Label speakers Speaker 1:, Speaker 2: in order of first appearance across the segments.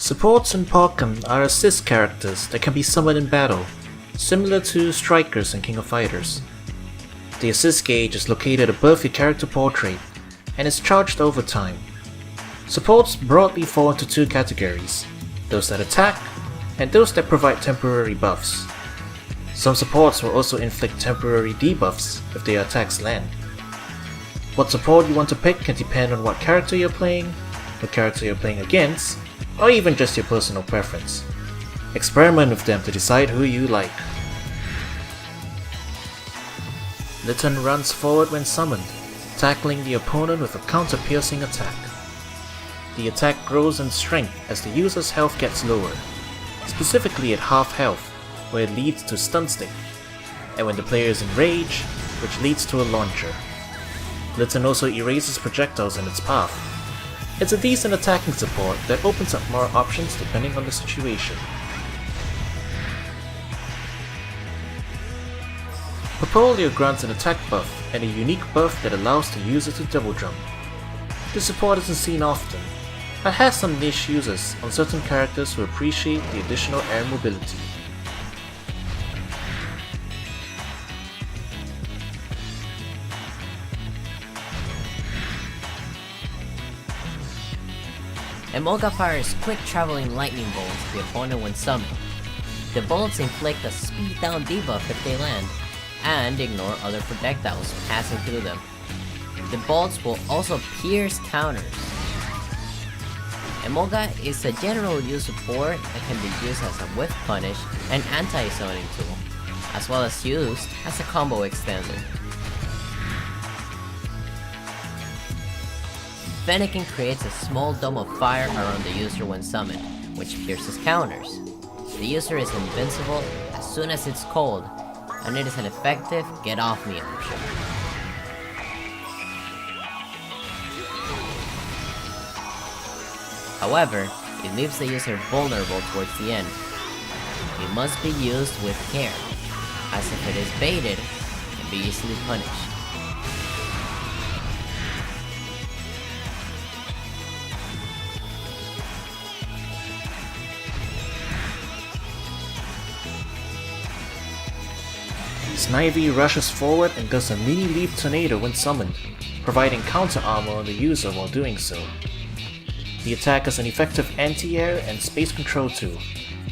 Speaker 1: Supports in Pokken are assist characters that can be summoned in battle, similar to strikers in King of Fighters. The assist gauge is located above your character portrait and is charged over time. Supports broadly fall into two categories, those that attack and those that provide temporary buffs. Some supports will also inflict temporary debuffs if their attacks land. What support you want to pick can depend on what character you're playing, what character you're playing against, or even just your personal preference. Experiment with them to decide who you like. Litten runs forward when summoned, tackling the opponent with a counter-piercing attack. The attack grows in strength as the user's health gets lower, specifically at half health, where it leads to stun state, and when the player is enraged, which leads to a launcher. Litten also erases projectiles in its path. It's a decent attacking support that opens up more options depending on the situation. Popplio grants an attack buff and a unique buff that allows the user to double jump. This support isn't seen often, but has some niche users on certain characters who appreciate the additional air mobility.
Speaker 2: Emolga fires quick traveling lightning bolts to the opponent when summoned. The bolts inflict a speed down debuff if they land, and ignore other projectiles passing through them. The bolts will also pierce counters. Emolga is a general use support that can be used as a whiff punish and anti-zoning tool, as well as used as a combo extender. Fennekin creates a small dome of fire around the user when summoned, which pierces counters. The user is invincible as soon as it's cold, and it is an effective get-off-me option. However, it leaves the user vulnerable towards the end. It must be used with care, as if it is baited, it can be easily punished.
Speaker 1: Snivy rushes forward and does a mini leap tornado when summoned, providing counter armor on the user while doing so. The attack is an effective anti-air and space control tool,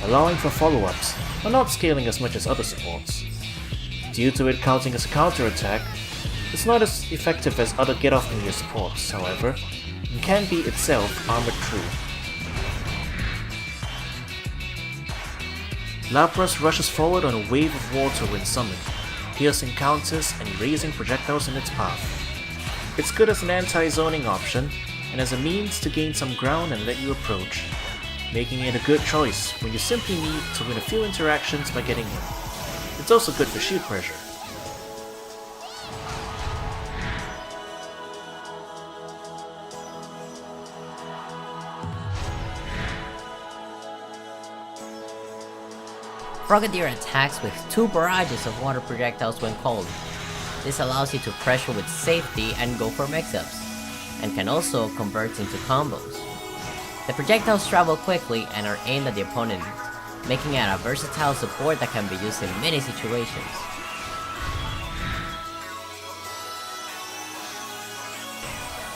Speaker 1: allowing for follow-ups, but not scaling as much as other supports. Due to it counting as a counter attack, it's not as effective as other get-off-me supports, however, and can be itself armored true. Lapras rushes forward on a wave of water when summoned, piercing counters and erasing projectiles in its path. It's good as an anti-zoning option, and as a means to gain some ground and let you approach, making it a good choice when you simply need to win a few interactions by getting in. It's also good for shoot pressure.
Speaker 2: Frogadier attacks with 2 barrages of water projectiles when cold. This allows you to pressure with safety and go for mix-ups, and can also convert into combos. The projectiles travel quickly and are aimed at the opponent, making it a versatile support that can be used in many situations.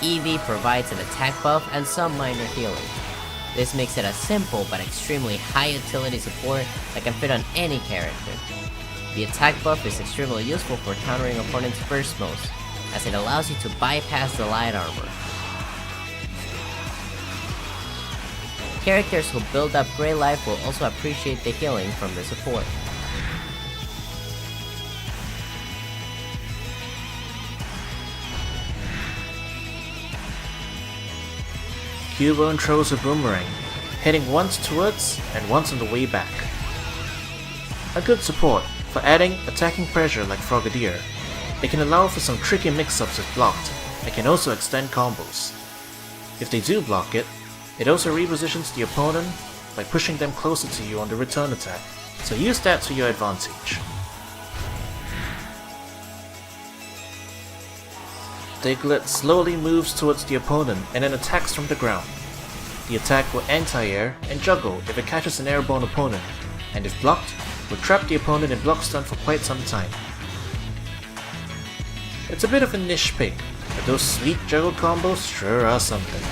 Speaker 2: Eevee provides an attack buff and some minor healing. This makes it a simple but extremely high utility support that can fit on any character. The attack buff is extremely useful for countering opponents' burst moves, as it allows you to bypass the light armor. Characters who build up Grey Life will also appreciate the healing from the support.
Speaker 1: Cubone throws a boomerang, heading once towards and once on the way back. A good support for adding attacking pressure like Frogadier. It can allow for some tricky mix-ups if blocked, and can also extend combos. If they do block it, it also repositions the opponent by pushing them closer to you on the return attack, so use that to your advantage. Diglett slowly moves towards the opponent and then attacks from the ground. The attack will anti-air and juggle if it catches an airborne opponent, and if blocked, will trap the opponent in block stun for quite some time. It's a bit of a niche pick, but those sweet juggle combos sure are something.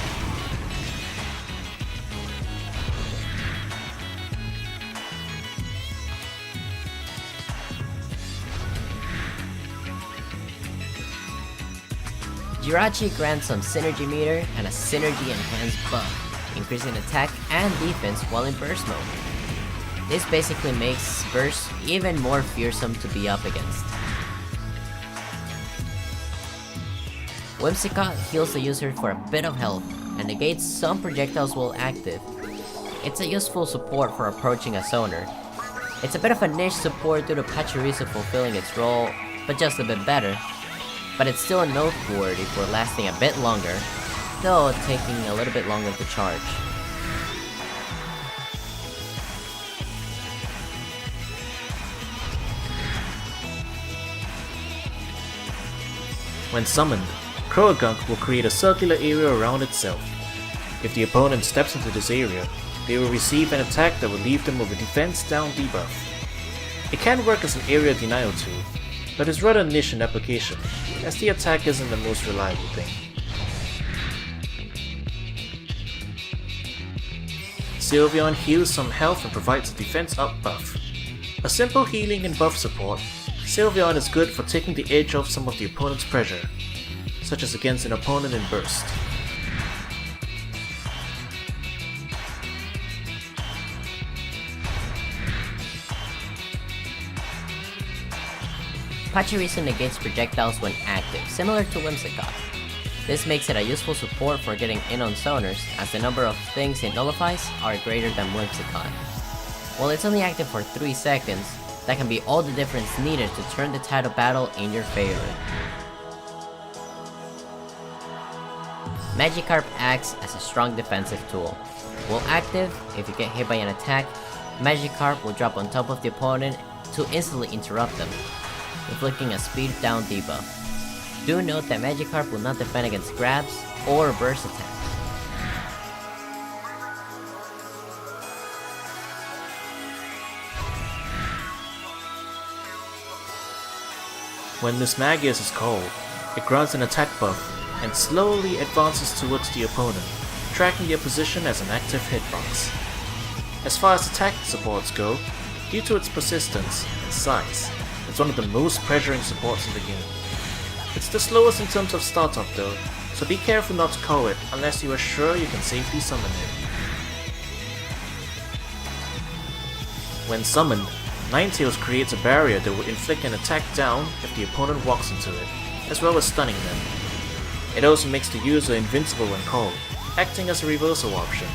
Speaker 2: Jirachi grants some Synergy Meter and a Synergy Enhanced buff, increasing attack and defense while in burst mode. This basically makes burst even more fearsome to be up against. Whimsicott heals the user for a bit of health and negates some projectiles while active. It's a useful support for approaching a zoner. It's a bit of a niche support due to Pachirisu fulfilling its role, but just a bit better. But it's still noteworthy for lasting a bit longer, though taking a little bit longer to charge.
Speaker 1: When summoned, Croagunk will create a circular area around itself. If the opponent steps into this area, they will receive an attack that will leave them with a defense down debuff. It can work as an area denial tool, but is rather niche in application, as the attack isn't the most reliable thing. Sylveon heals some health and provides a defense up buff. A simple healing and buff support, Sylveon is good for taking the edge off some of the opponent's pressure, such as against an opponent in burst.
Speaker 2: Pachirisu negates projectiles when active, similar to Whimsicott. This makes it a useful support for getting in on zoners, as the number of things it nullifies are greater than Whimsicott. While it's only active for 3 seconds, that can be all the difference needed to turn the tide of battle in your favor. Magikarp acts as a strong defensive tool. While active, if you get hit by an attack, Magikarp will drop on top of the opponent to instantly interrupt them, inflicting a speed down debuff. Do note that Magikarp will not defend against grabs or burst attacks.
Speaker 1: When Mismagius is called, it grants an attack buff and slowly advances towards the opponent, tracking their position as an active hitbox. As far as attack supports go, due to its persistence and size, it's one of the most pressuring supports in the game. It's the slowest in terms of startup though, so be careful not to call it unless you are sure you can safely summon it. When summoned, Ninetales creates a barrier that will inflict an attack down if the opponent walks into it, as well as stunning them. It also makes the user invincible when called, acting as a reversal option.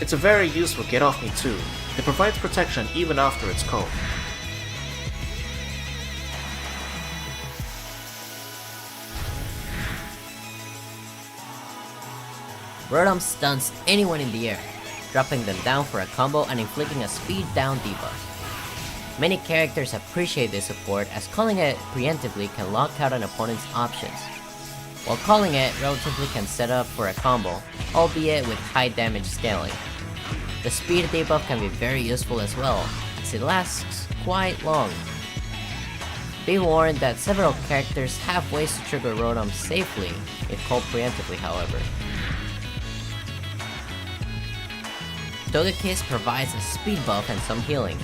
Speaker 1: It's a very useful get off me too, that provides protection even after it's called.
Speaker 2: Rotom stuns anyone in the air, dropping them down for a combo and inflicting a speed down debuff. Many characters appreciate this support, as calling it preemptively can lock out an opponent's options, while calling it relatively can set up for a combo, albeit with high damage scaling. The speed debuff can be very useful as well, as it lasts quite long. Be warned that several characters have ways to trigger Rotom safely if called preemptively, however. Togekiss provides a speed buff and some healing.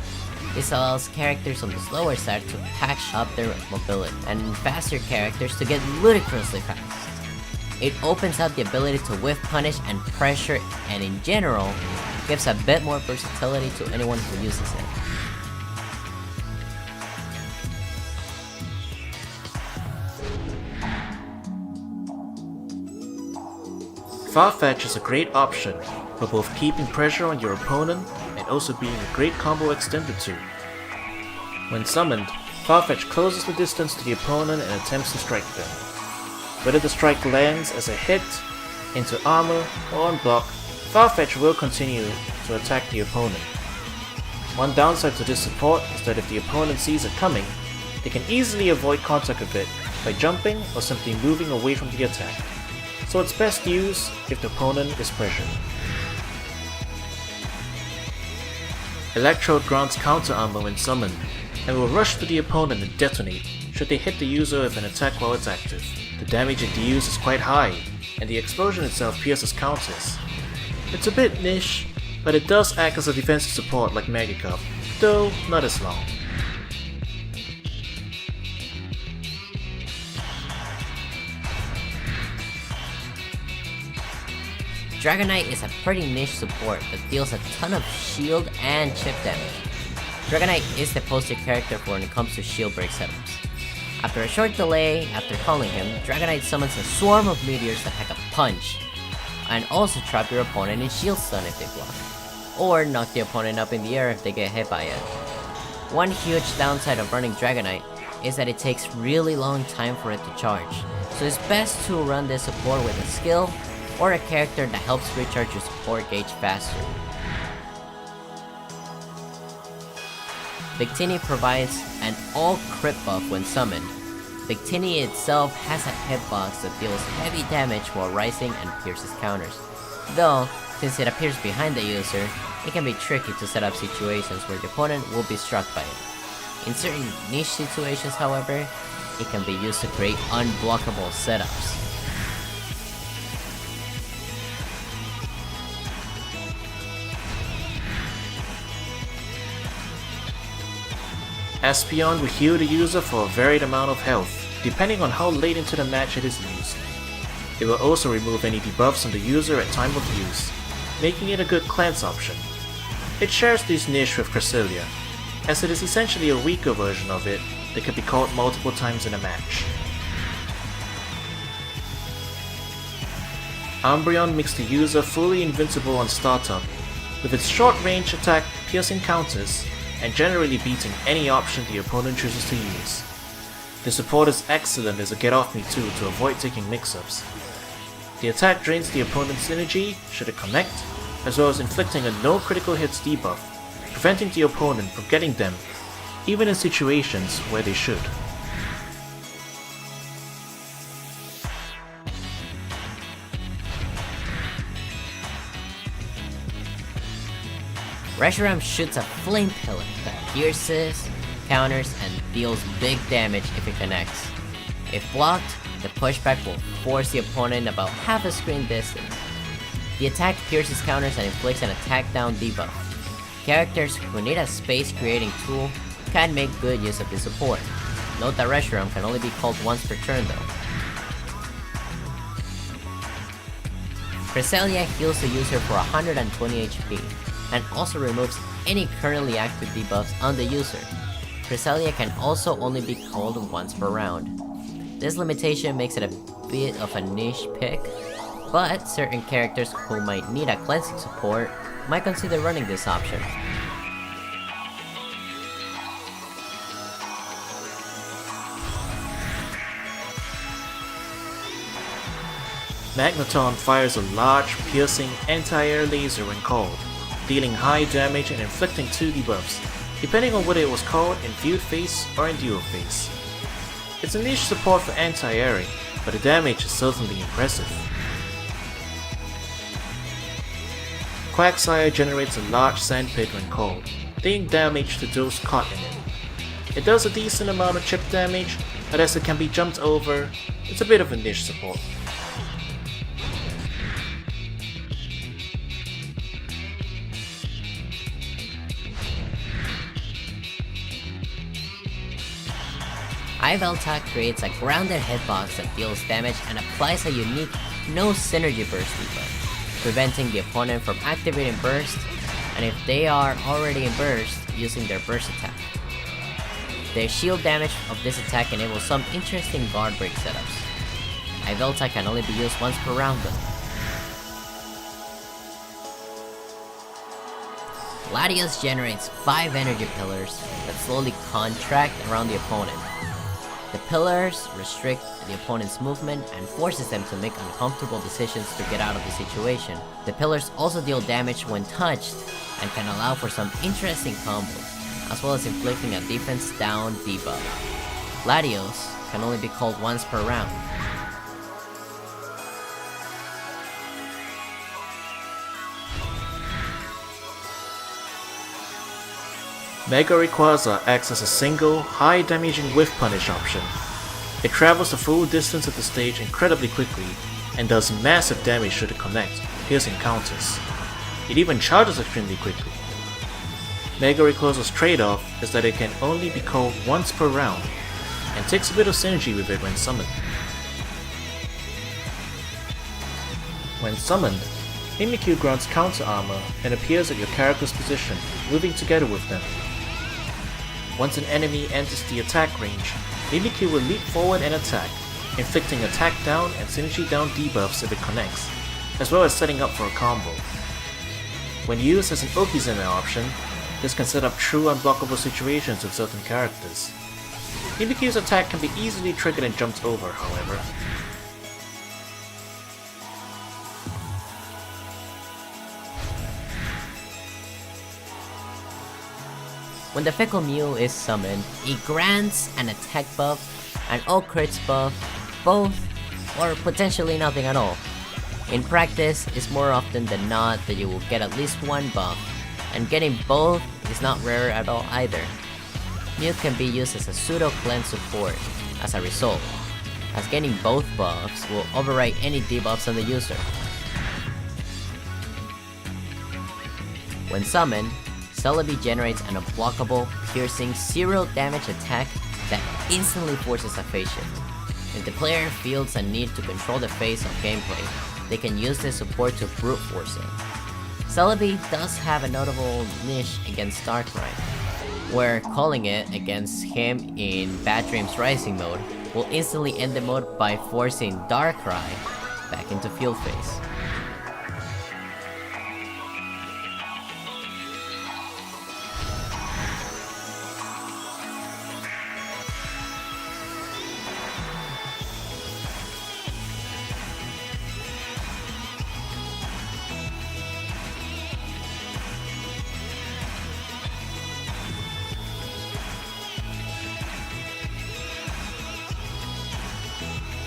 Speaker 2: This allows characters on the slower side to patch up their mobility, and faster characters to get ludicrously fast. It opens up the ability to whiff punish and pressure, and in general, gives a bit more versatility to anyone who uses it.
Speaker 1: Farfetch'd is a great option for both keeping pressure on your opponent and also being a great combo extender tool. When summoned, Farfetch'd closes the distance to the opponent and attempts to strike them. Whether the strike lands as a hit, into armor, or on block, Farfetch'd will continue to attack the opponent. One downside to this support is that if the opponent sees it coming, they can easily avoid contact with it by jumping or simply moving away from the attack, so it's best used if the opponent is pressured. Electrode grants counter armor when summoned, and will rush to the opponent and detonate should they hit the user with an attack while it's active. The damage it deals is quite high, and the explosion itself pierces counters. It's a bit niche, but it does act as a defensive support like Magikarp, though not as long.
Speaker 2: Dragonite is a pretty niche support that deals a ton of shield and chip damage. Dragonite is the poster character for when it comes to shield break setups. After a short delay after calling him, Dragonite summons a swarm of meteors that pack a punch, and also trap your opponent in shield stun if they block, or knock the opponent up in the air if they get hit by it. One huge downside of running Dragonite is that it takes really long time for it to charge, so it's best to run this support with a skill or a character that helps recharge your support gauge faster. Victini provides an all-crit buff when summoned. Victini itself has a hitbox that deals heavy damage while rising and pierces counters. Though, since it appears behind the user, it can be tricky to set up situations where the opponent will be struck by it. In certain niche situations, however, it can be used to create unblockable setups.
Speaker 1: Espeon will heal the user for a varied amount of health, depending on how late into the match it is used. It will also remove any debuffs on the user at time of use, making it a good cleanse option. It shares this niche with Cresselia, as it is essentially a weaker version of it that can be called multiple times in a match. Umbreon makes the user fully invincible on startup, with its short range attack piercing counters and generally beating any option the opponent chooses to use. The support is excellent as a get off me too to avoid taking mix-ups. The attack drains the opponent's energy should it connect, as well as inflicting a no critical hits debuff, preventing the opponent from getting them, even in situations where they should.
Speaker 2: Reshiram shoots a flame pillar that pierces, counters, and deals big damage if it connects. If blocked, the pushback will force the opponent about half a screen distance. The attack pierces counters and inflicts an attack down debuff. Characters who need a space creating tool can make good use of this support. Note that Reshiram can only be called once per turn though. Cresselia heals the user for 120 HP, and also removes any currently active debuffs on the user. Cresselia can also only be called once per round. This limitation makes it a bit of a niche pick, but certain characters who might need a cleansing support might consider running this option.
Speaker 1: Magneton fires a large, piercing, anti-air laser when called, dealing high damage and inflicting 2 debuffs, depending on whether it was called in viewed phase or in dual phase. It's a niche support for anti-airing, but the damage is certainly impressive. Quagsire generates a large sand pit when called, dealing damage to those caught in it. It does a decent amount of chip damage, but as it can be jumped over, it's a bit of a niche support.
Speaker 2: Yveltal creates a grounded hitbox that deals damage and applies a unique no synergy burst debuff, preventing the opponent from activating burst, and if they are already in burst, using their burst attack. The shield damage of this attack enables some interesting guard break setups. Yveltal can only be used once per round though. Latios generates 5 energy pillars that slowly contract around the opponent. The pillars restrict the opponent's movement and forces them to make uncomfortable decisions to get out of the situation. The pillars also deal damage when touched and can allow for some interesting combos, as well as inflicting a defense down debuff. Latios can only be called once per round.
Speaker 1: Mega Rayquaza acts as a single, high-damaging Whiff Punish option. It travels the full distance of the stage incredibly quickly, and does massive damage should it connect, piercing counters. It even charges extremely quickly. Mega Rayquaza's trade-off is that it can only be called once per round, and takes a bit of synergy with it when summoned. When summoned, Mimikyu grants counter armor and appears at your character's position, moving together with them. Once an enemy enters the attack range, Mimikyu will leap forward and attack, inflicting attack down and synergy down debuffs if it connects, as well as setting up for a combo. When used as an Okizeme option, this can set up true unblockable situations with certain characters. Mimikyu's attack can be easily triggered and jumped over, however.
Speaker 2: When the Fickle Mew is summoned, it grants an attack buff, an all crits buff, both, or potentially nothing at all. In practice, it's more often than not that you will get at least one buff, and getting both is not rare at all either. Mew can be used as a pseudo cleanse support as a result, as getting both buffs will override any debuffs on the user. When summoned, Celebi generates an unblockable, piercing, 0 damage attack that instantly forces a phase shift. If the player feels a need to control the phase of gameplay, they can use this support to brute force it. Celebi does have a notable niche against Darkrai, where calling it against him in Bad Dreams Rising mode will instantly end the mode by forcing Darkrai back into field phase.